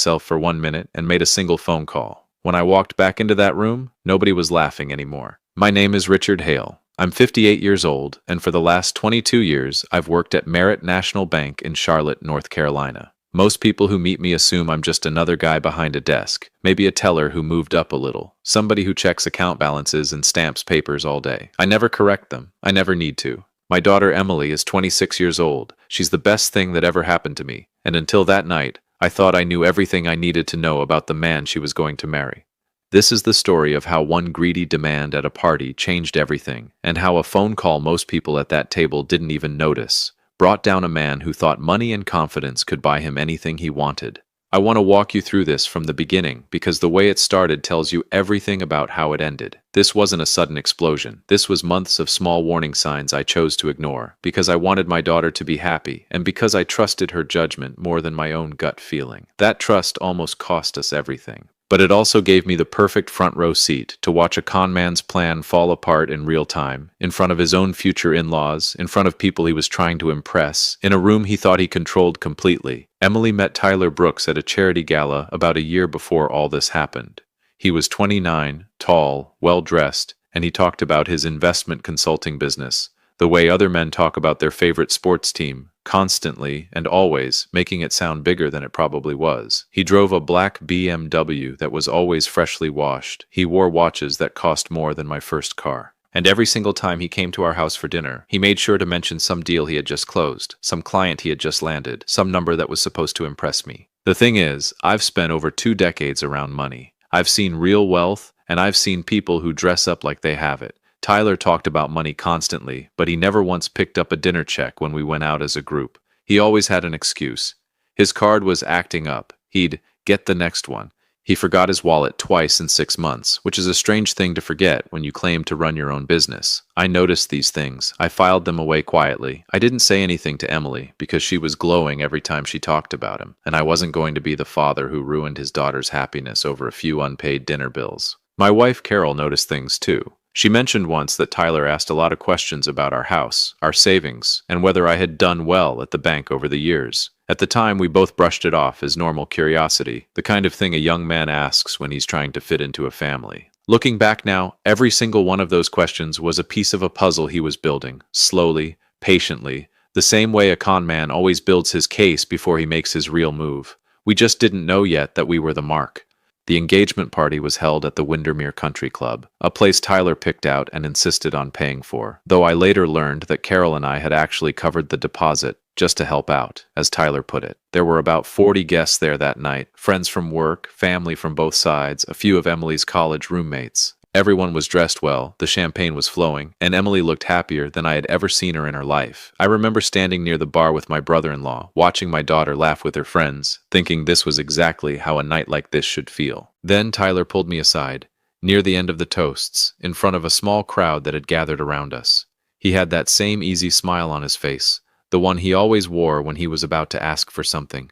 myself for 1 minute and made a single phone call. When I walked back into that room, nobody was laughing anymore. My name is Richard Hale. I'm 58 years old, and for the last 22 years, I've worked at Merit National Bank in Charlotte, North Carolina. Most people who meet me assume I'm just another guy behind a desk, maybe a teller who moved up a little, somebody who checks account balances and stamps papers all day. I never correct them. I never need to. My daughter Emily is 26 years old. She's the best thing that ever happened to me, and until that night, I thought I knew everything I needed to know about the man she was going to marry. This is the story of how one greedy demand at a party changed everything, and how a phone call most people at that table didn't even notice brought down a man who thought money and confidence could buy him anything he wanted. I want to walk you through this from the beginning because the way it started tells you everything about how it ended. This wasn't a sudden explosion. This was months of small warning signs I chose to ignore because I wanted my daughter to be happy and because I trusted her judgment more than my own gut feeling. That trust almost cost us everything. But it also gave me the perfect front row seat to watch a con man's plan fall apart in real time, in front of his own future in-laws, in front of people he was trying to impress, in a room he thought he controlled completely. Emily met Tyler Brooks at a charity gala about a year before all this happened. He was 29, tall, well-dressed, and he talked about his investment consulting business, the way other men talk about their favorite sports team, constantly and always making it sound bigger than it probably was. He drove a black BMW that was always freshly washed. He wore watches that cost more than my first car. And every single time he came to our house for dinner, he made sure to mention some deal he had just closed, some client he had just landed, some number that was supposed to impress me. The thing is, I've spent over 2 decades around money. I've seen real wealth, and I've seen people who dress up like they have it. Tyler talked about money constantly, but he never once picked up a dinner check when we went out as a group. He always had an excuse. His card was acting up. He'd get the next one. He forgot his wallet twice in 6 months, which is a strange thing to forget when you claim to run your own business. I noticed these things. I filed them away quietly. I didn't say anything to Emily because she was glowing every time she talked about him, and I wasn't going to be the father who ruined his daughter's happiness over a few unpaid dinner bills. My wife Carol noticed things too. She mentioned once that Tyler asked a lot of questions about our house, our savings, and whether I had done well at the bank over the years. At the time, we both brushed it off as normal curiosity, the kind of thing a young man asks when he's trying to fit into a family. Looking back now, every single one of those questions was a piece of a puzzle he was building, slowly, patiently, the same way a con man always builds his case before he makes his real move. We just didn't know yet that we were the mark. The engagement party was held at the Windermere Country Club, a place Tyler picked out and insisted on paying for, though I later learned that Carol and I had actually covered the deposit, just to help out, as Tyler put it. There were about 40 guests there that night, friends from work, family from both sides, a few of Emily's college roommates. Everyone was dressed well, the champagne was flowing, and Emily looked happier than I had ever seen her in her life. I remember standing near the bar with my brother-in-law, watching my daughter laugh with her friends, thinking this was exactly how a night like this should feel. Then Tyler pulled me aside, near the end of the toasts, in front of a small crowd that had gathered around us. He had that same easy smile on his face, the one he always wore when he was about to ask for something.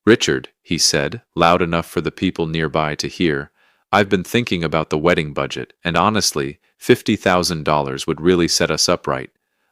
"Richard," he said, loud enough for the people nearby to hear, "I've been thinking about the wedding budget, and honestly, $50,000 would really set us up right.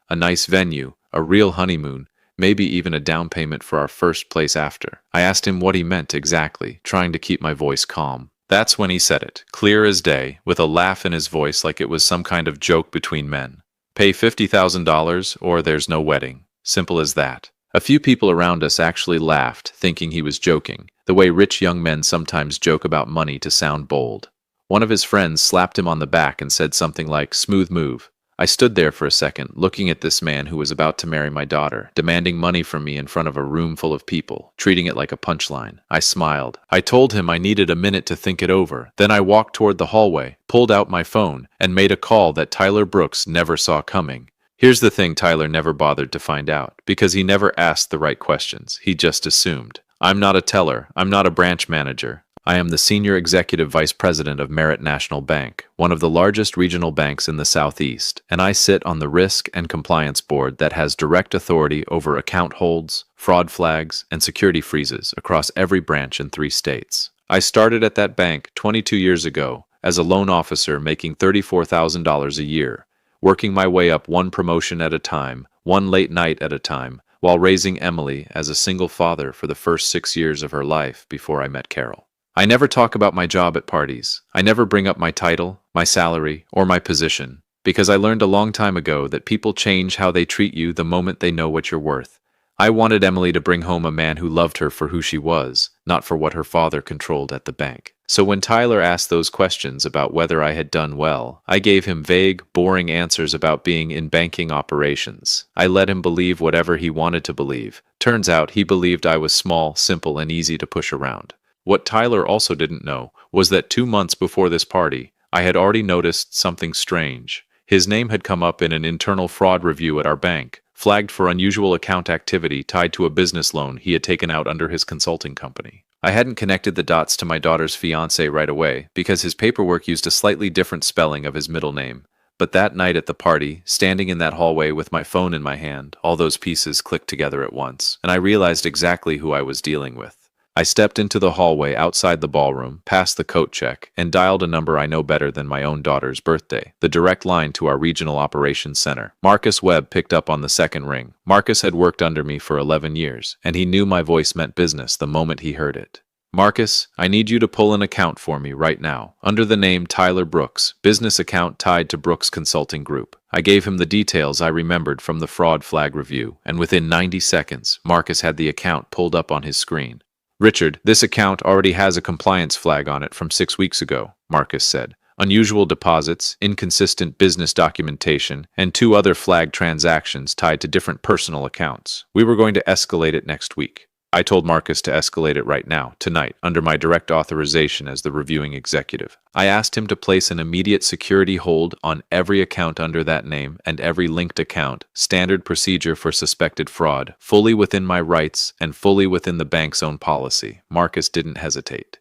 A nice venue, a real honeymoon, maybe even a down payment for our first place after." I asked him what he meant exactly, trying to keep my voice calm. That's when he said it, clear as day, with a laugh in his voice like it was some kind of joke between men. "Pay $50,000 or there's no wedding. Simple as that." A few people around us actually laughed, thinking he was joking, the way rich young men sometimes joke about money to sound bold. One of his friends slapped him on the back and said something like, "Smooth move." I stood there for a second, looking at this man who was about to marry my daughter, demanding money from me in front of a room full of people, treating it like a punchline. I smiled. I told him I needed a minute to think it over. Then I walked toward the hallway, pulled out my phone, and made a call that Tyler Brooks never saw coming. Here's the thing Tyler never bothered to find out, because he never asked the right questions. He just assumed. I'm not a teller. I'm not a branch manager. I am the Senior Executive Vice President of Merit National Bank, one of the largest regional banks in the Southeast, and I sit on the Risk and Compliance Board that has direct authority over account holds, fraud flags, and security freezes across every branch in 3 states. I started at that bank 22 years ago as a loan officer making $34,000 a year, working my way up one promotion at a time, one late night at a time, while raising Emily as a single father for the first 6 years of her life before I met Carol. I never talk about my job at parties. I never bring up my title, my salary, or my position, because I learned a long time ago that people change how they treat you the moment they know what you're worth. I wanted Emily to bring home a man who loved her for who she was, not for what her father controlled at the bank. So when Tyler asked those questions about whether I had done well, I gave him vague, boring answers about being in banking operations. I let him believe whatever he wanted to believe. Turns out he believed I was small, simple, and easy to push around. What Tyler also didn't know was that 2 months before this party, I had already noticed something strange. His name had come up in an internal fraud review at our bank, flagged for unusual account activity tied to a business loan he had taken out under his consulting company. I hadn't connected the dots to my daughter's fiancé right away because his paperwork used a slightly different spelling of his middle name. But that night at the party, standing in that hallway with my phone in my hand, all those pieces clicked together at once, and I realized exactly who I was dealing with. I stepped into the hallway outside the ballroom, passed the coat check, and dialed a number I know better than my own daughter's birthday, the direct line to our regional operations center. Marcus Webb picked up on the second ring. Marcus had worked under me for 11 years, and he knew my voice meant business the moment he heard it. Marcus, I need you to pull an account for me right now, under the name Tyler Brooks, business account tied to Brooks Consulting Group. I gave him the details I remembered from the fraud flag review, and within 90 seconds, Marcus had the account pulled up on his screen. Richard, this account already has a compliance flag on it from 6 weeks ago, Marcus said. Unusual deposits, inconsistent business documentation, and 2 other flagged transactions tied to different personal accounts. We were going to escalate it next week. I told Marcus to escalate it right now, tonight, under my direct authorization as the reviewing executive. I asked him to place an immediate security hold on every account under that name and every linked account, standard procedure for suspected fraud, fully within my rights and fully within the bank's own policy. Marcus didn't hesitate.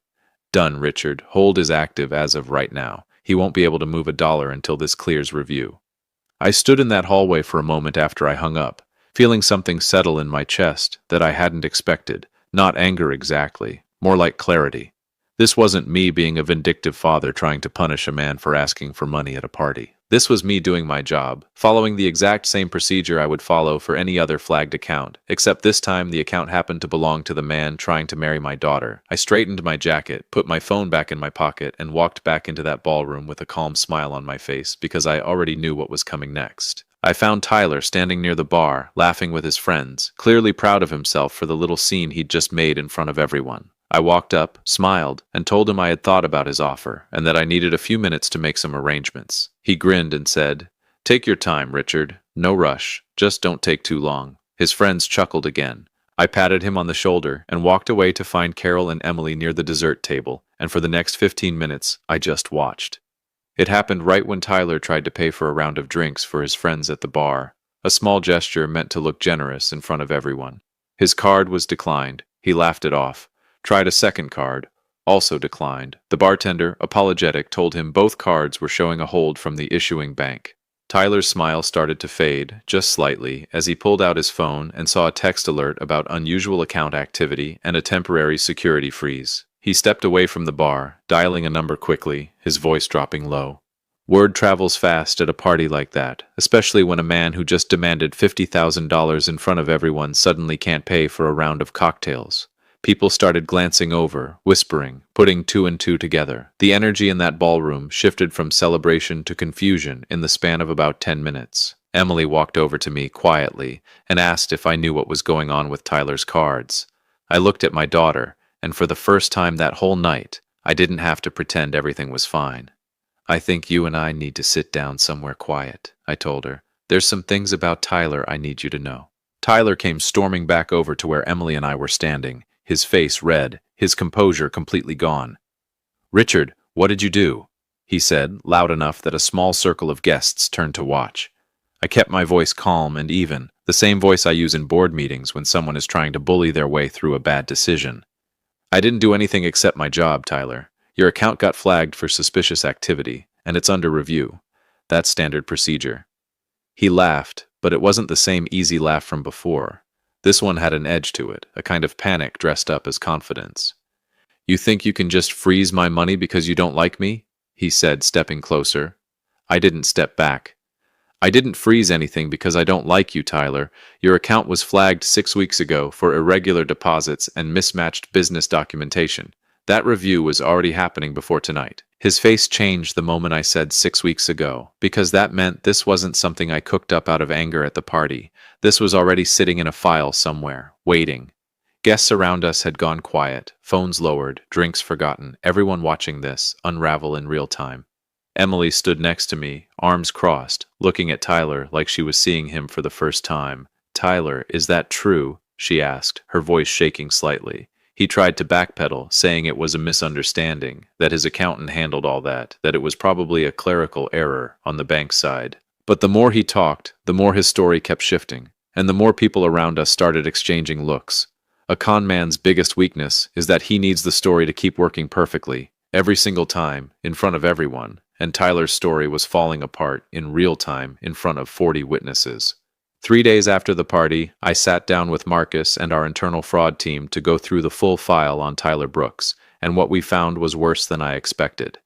Done, Richard. Hold is active as of right now. He won't be able to move a dollar until this clears review. I stood in that hallway for a moment after I hung up, feeling something settle in my chest that I hadn't expected. Not anger exactly, more like clarity. This wasn't me being a vindictive father trying to punish a man for asking for money at a party. This was me doing my job, following the exact same procedure I would follow for any other flagged account, except this time the account happened to belong to the man trying to marry my daughter. I straightened my jacket, put my phone back in my pocket, and walked back into that ballroom with a calm smile on my face because I already knew what was coming next. I found Tyler standing near the bar, laughing with his friends, clearly proud of himself for the little scene he'd just made in front of everyone. I walked up, smiled, and told him I had thought about his offer, and that I needed a few minutes to make some arrangements. He grinned and said, "Take your time, Richard. No rush. Just don't take too long." His friends chuckled again. I patted him on the shoulder and walked away to find Carol and Emily near the dessert table, and for the next 15 minutes, I just watched. It happened right when Tyler tried to pay for a round of drinks for his friends at the bar, a small gesture meant to look generous in front of everyone. His card was declined. He laughed it off. Tried a second card. Also declined. The bartender, apologetic, told him both cards were showing a hold from the issuing bank. Tyler's smile started to fade, just slightly, as he pulled out his phone and saw a text alert about unusual account activity and a temporary security freeze. He stepped away from the bar, dialing a number quickly, his voice dropping low. Word travels fast at a party like that, especially when a man who just demanded $50,000 in front of everyone suddenly can't pay for a round of cocktails. People started glancing over, whispering, putting 2 and 2 together. The energy in that ballroom shifted from celebration to confusion in the span of about 10 minutes. Emily walked over to me quietly and asked if I knew what was going on with Tyler's cards. I looked at my daughter, and for the first time that whole night, I didn't have to pretend everything was fine. "I think you and I need to sit down somewhere quiet," I told her. "There's some things about Tyler I need you to know." Tyler came storming back over to where Emily and I were standing, his face red, his composure completely gone. "Richard, what did you do?" he said, loud enough that a small circle of guests turned to watch. I kept my voice calm and even, the same voice I use in board meetings when someone is trying to bully their way through a bad decision. "I didn't do anything except my job, Tyler. Your account got flagged for suspicious activity, and it's under review. That's standard procedure." He laughed, but it wasn't the same easy laugh from before. This one had an edge to it, a kind of panic dressed up as confidence. "You think you can just freeze my money because you don't like me?" he said, stepping closer. I didn't step back. I didn't freeze anything because I don't like you, Tyler. Your account was flagged 6 weeks ago for irregular deposits and mismatched business documentation. That review was already happening before tonight. His face changed the moment I said 6 weeks ago, because that meant this wasn't something I cooked up out of anger at the party. This was already sitting in a file somewhere, waiting. Guests around us had gone quiet, phones lowered, drinks forgotten, everyone watching this unravel in real time. Emily stood next to me, arms crossed, looking at Tyler like she was seeing him for the first time. "Tyler, is that true?" she asked, her voice shaking slightly. He tried to backpedal, saying it was a misunderstanding, that his accountant handled all that it was probably a clerical error on the bank's side. But the more he talked, the more his story kept shifting, and the more people around us started exchanging looks. A con man's biggest weakness is that he needs the story to keep working perfectly, every single time, in front of everyone, and Tyler's story was falling apart in real time in front of 40 witnesses. 3 days after the party, I sat down with Marcus and our internal fraud team to go through the full file on Tyler Brooks, and what we found was worse than I expected.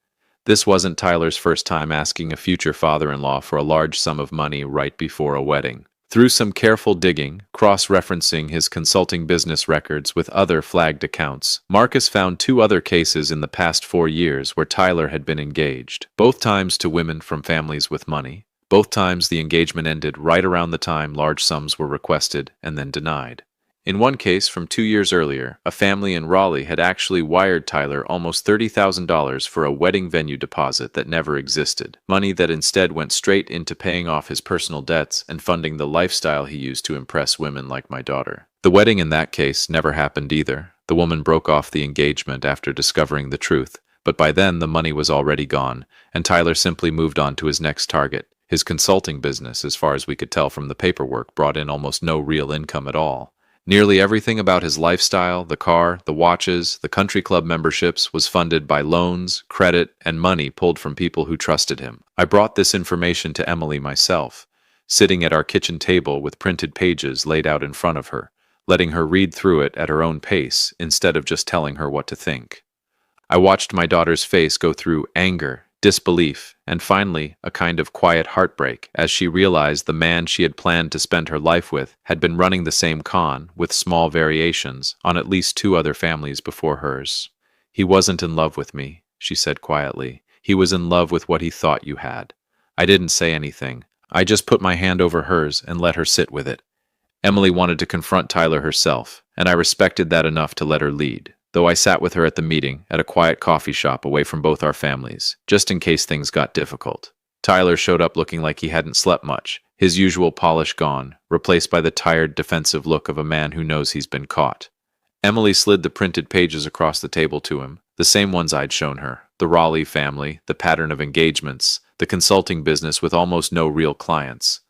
This wasn't Tyler's first time asking a future father-in-law for a large sum of money right before a wedding. Through some careful digging, cross-referencing his consulting business records with other flagged accounts, Marcus found 2 other cases in the past 4 years where Tyler had been engaged, both times to women from families with money. Both times the engagement ended right around the time large sums were requested and then denied. In one case from 2 years earlier, a family in Raleigh had actually wired Tyler almost $30,000 for a wedding venue deposit that never existed, money that instead went straight into paying off his personal debts and funding the lifestyle he used to impress women like my daughter. The wedding in that case never happened either. The woman broke off the engagement after discovering the truth, but by then the money was already gone, and Tyler simply moved on to his next target. His consulting business, as far as we could tell from the paperwork, brought in almost no real income at all. Nearly everything about his lifestyle, the car, the watches, the country club memberships, was funded by loans, credit, and money pulled from people who trusted him. I brought this information to Emily myself, sitting at our kitchen table with printed pages laid out in front of her, letting her read through it at her own pace instead of just telling her what to think. I watched my daughter's face go through anger, disbelief, and finally a kind of quiet heartbreak as she realized the man she had planned to spend her life with had been running the same con, with small variations, on at least 2 other families before hers. "He wasn't in love with me," she said quietly. "He was in love with what he thought you had." I didn't say anything. I just put my hand over hers and let her sit with it. Emily wanted to confront Tyler herself, and I respected that enough to let her lead, though I sat with her at the meeting, at a quiet coffee shop away from both our families, just in case things got difficult. Tyler showed up looking like he hadn't slept much, his usual polish gone, replaced by the tired, defensive look of a man who knows he's been caught. Emily slid the printed pages across the table to him, the same ones I'd shown her, the Raleigh family, the pattern of engagements, the consulting business with almost no real clients.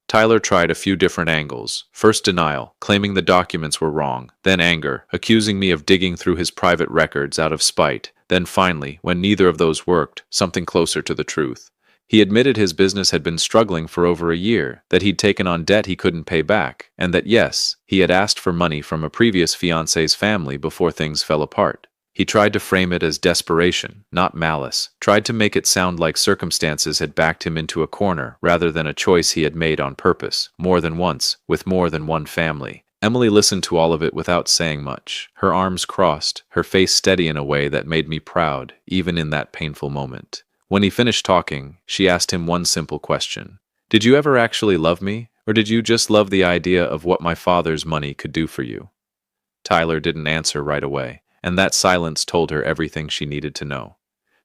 Tyler tried a few different angles. First denial, claiming the documents were wrong, then anger, accusing me of digging through his private records out of spite, then finally, when neither of those worked, something closer to the truth. He admitted his business had been struggling for over a year, that he'd taken on debt he couldn't pay back, and that yes, he had asked for money from a previous fiancé's family before things fell apart. He tried to frame it as desperation, not malice, tried to make it sound like circumstances had backed him into a corner rather than a choice he had made on purpose, more than once, with more than one family. Emily listened to all of it without saying much, her arms crossed, her face steady in a way that made me proud, even in that painful moment. When he finished talking, she asked him one simple question. "Did you ever actually love me, or did you just love the idea of what my father's money could do for you?" Tyler didn't answer right away, and that silence told her everything she needed to know.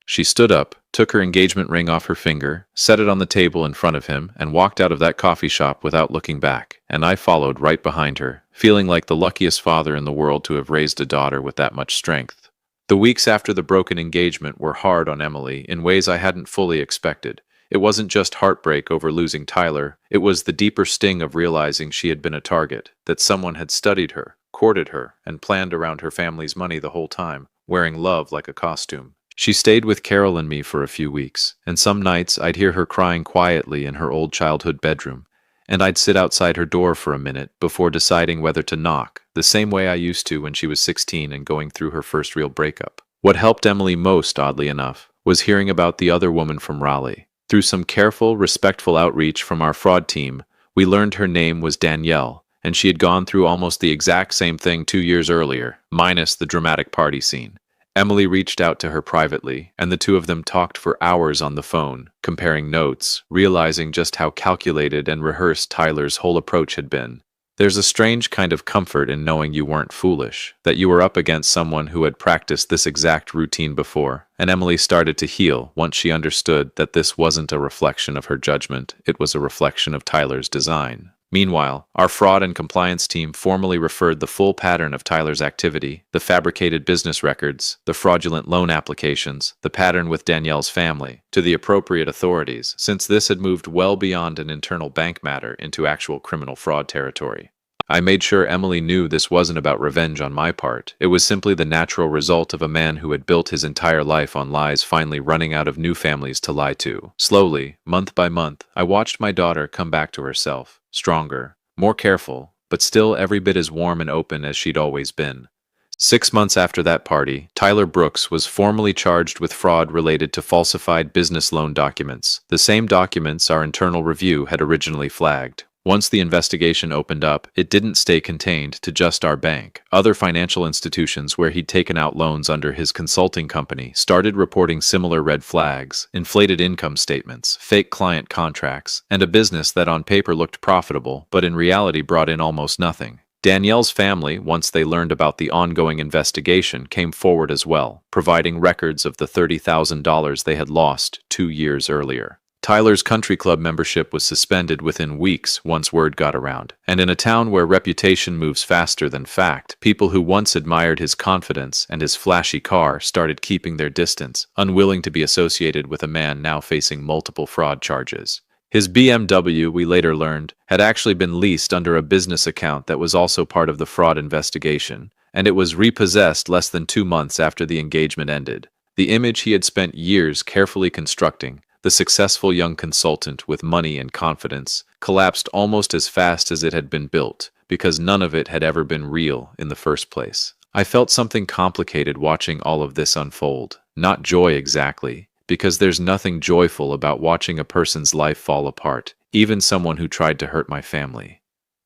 She stood up, took her engagement ring off her finger, set it on the table in front of him, and walked out of that coffee shop without looking back, and I followed right behind her, feeling like the luckiest father in the world to have raised a daughter with that much strength. The weeks after the broken engagement were hard on Emily in ways I hadn't fully expected. It wasn't just heartbreak over losing Tyler, it was the deeper sting of realizing she had been a target, that someone had studied her, courted her, and planned around her family's money the whole time, wearing love like a costume. She stayed with Carol and me for a few weeks, and some nights I'd hear her crying quietly in her old childhood bedroom, and I'd sit outside her door for a minute before deciding whether to knock, the same way I used to when she was 16 and going through her first real breakup. What helped Emily most, oddly enough, was hearing about the other woman from Raleigh, Through some careful, respectful outreach from our fraud team, we learned her name was Danielle, and she had gone through almost the exact same thing 2 years earlier, minus the dramatic party scene. Emily reached out to her privately, and the two of them talked for hours on the phone, comparing notes, realizing just how calculated and rehearsed Tyler's whole approach had been. There's a strange kind of comfort in knowing you weren't foolish, that you were up against someone who had practiced this exact routine before, and Emily started to heal once she understood that this wasn't a reflection of her judgment, it was a reflection of Tyler's design. Meanwhile, our fraud and compliance team formally referred the full pattern of Tyler's activity, the fabricated business records, the fraudulent loan applications, the pattern with Danielle's family, to the appropriate authorities, since this had moved well beyond an internal bank matter into actual criminal fraud territory. I made sure Emily knew this wasn't about revenge on my part. It was simply the natural result of a man who had built his entire life on lies finally running out of new families to lie to. Slowly, month by month, I watched my daughter come back to herself, stronger, more careful, but still every bit as warm and open as she'd always been. 6 months after that party, Tyler Brooks was formally charged with fraud related to falsified business loan documents, the same documents our internal review had originally flagged. Once the investigation opened up, it didn't stay contained to just our bank. Other financial institutions where he'd taken out loans under his consulting company started reporting similar red flags, inflated income statements, fake client contracts, and a business that on paper looked profitable, but in reality brought in almost nothing. Danielle's family, once they learned about the ongoing investigation, came forward as well, providing records of the $30,000 they had lost 2 years earlier. Tyler's country club membership was suspended within weeks once word got around, and in a town where reputation moves faster than fact, people who once admired his confidence and his flashy car started keeping their distance, unwilling to be associated with a man now facing multiple fraud charges. His BMW, we later learned, had actually been leased under a business account that was also part of the fraud investigation, and it was repossessed less than 2 months after the engagement ended. The image he had spent years carefully constructing, the successful young consultant with money and confidence, collapsed almost as fast as it had been built, because none of it had ever been real in the first place. I felt something complicated watching all of this unfold. Not joy exactly, because there's nothing joyful about watching a person's life fall apart, even someone who tried to hurt my family.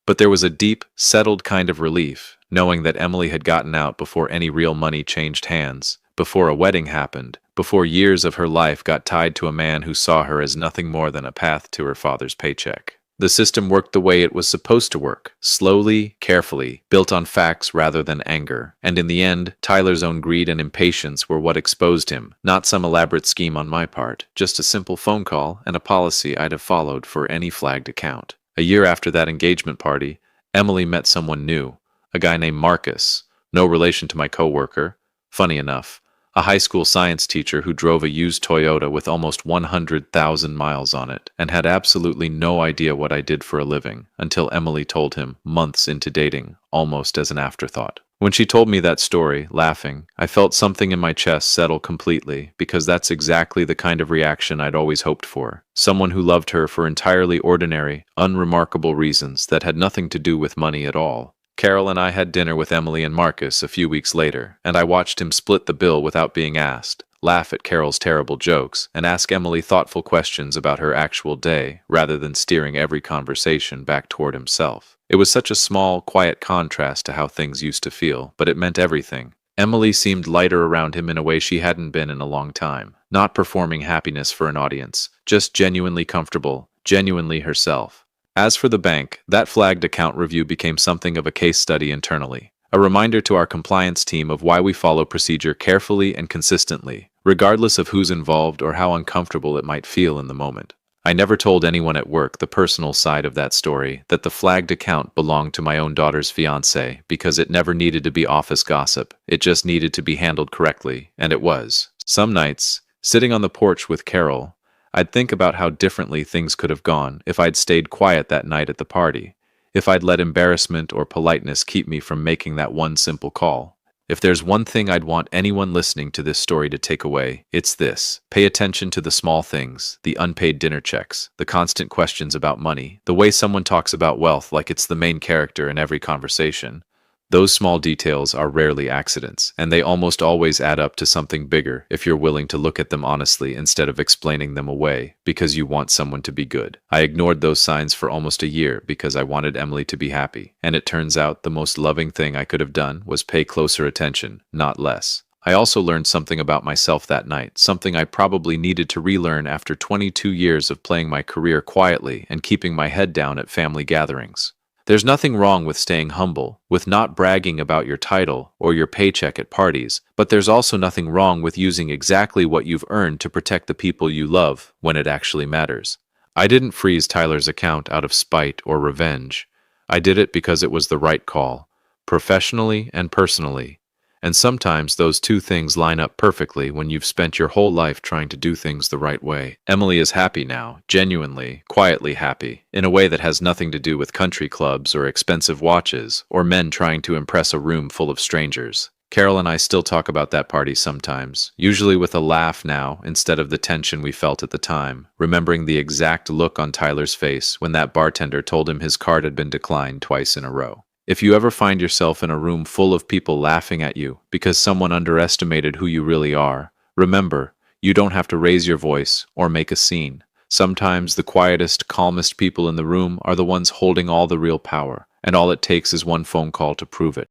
But there was a deep, settled kind of relief, knowing that Emily had gotten out before any real money changed hands, before a wedding happened, before years of her life got tied to a man who saw her as nothing more than a path to her father's paycheck. The system worked the way it was supposed to work, slowly, carefully, built on facts rather than anger, and in the end, Tyler's own greed and impatience were what exposed him, not some elaborate scheme on my part, just a simple phone call and a policy I'd have followed for any flagged account. A year after that engagement party, Emily met someone new, a guy named Marcus, no relation to my coworker, funny enough, a high school science teacher who drove a used Toyota with almost 100,000 miles on it and had absolutely no idea what I did for a living until Emily told him months into dating, almost as an afterthought. When she told me that story, laughing, I felt something in my chest settle completely, because that's exactly the kind of reaction I'd always hoped for. Someone who loved her for entirely ordinary, unremarkable reasons that had nothing to do with money at all. Carol and I had dinner with Emily and Marcus a few weeks later, and I watched him split the bill without being asked, laugh at Carol's terrible jokes, and ask Emily thoughtful questions about her actual day, rather than steering every conversation back toward himself. It was such a small, quiet contrast to how things used to feel, but it meant everything. Emily seemed lighter around him in a way she hadn't been in a long time, not performing happiness for an audience, just genuinely comfortable, genuinely herself. As for the bank, that flagged account review became something of a case study internally, a reminder to our compliance team of why we follow procedure carefully and consistently, regardless of who's involved or how uncomfortable it might feel in the moment. I never told anyone at work the personal side of that story, that the flagged account belonged to my own daughter's fiancé, because it never needed to be office gossip, it just needed to be handled correctly, and it was. Some nights, sitting on the porch with Carol, I'd think about how differently things could have gone if I'd stayed quiet that night at the party, if I'd let embarrassment or politeness keep me from making that one simple call. If there's one thing I'd want anyone listening to this story to take away, it's this. Pay attention to the small things, the unpaid dinner checks, the constant questions about money, the way someone talks about wealth like it's the main character in every conversation. Those small details are rarely accidents, and they almost always add up to something bigger if you're willing to look at them honestly instead of explaining them away because you want someone to be good. I ignored those signs for almost a year because I wanted Emily to be happy, and it turns out the most loving thing I could have done was pay closer attention, not less. I also learned something about myself that night, something I probably needed to relearn after 22 years of playing my career quietly and keeping my head down at family gatherings. There's nothing wrong with staying humble, with not bragging about your title or your paycheck at parties, but there's also nothing wrong with using exactly what you've earned to protect the people you love when it actually matters. I didn't freeze Tyler's account out of spite or revenge. I did it because it was the right call, professionally and personally. And sometimes those two things line up perfectly when you've spent your whole life trying to do things the right way. Emily is happy now, genuinely, quietly happy, in a way that has nothing to do with country clubs or expensive watches, or men trying to impress a room full of strangers. Carol and I still talk about that party sometimes, usually with a laugh now instead of the tension we felt at the time, remembering the exact look on Tyler's face when that bartender told him his card had been declined twice in a row. If you ever find yourself in a room full of people laughing at you because someone underestimated who you really are, remember, you don't have to raise your voice or make a scene. Sometimes the quietest, calmest people in the room are the ones holding all the real power, and all it takes is one phone call to prove it.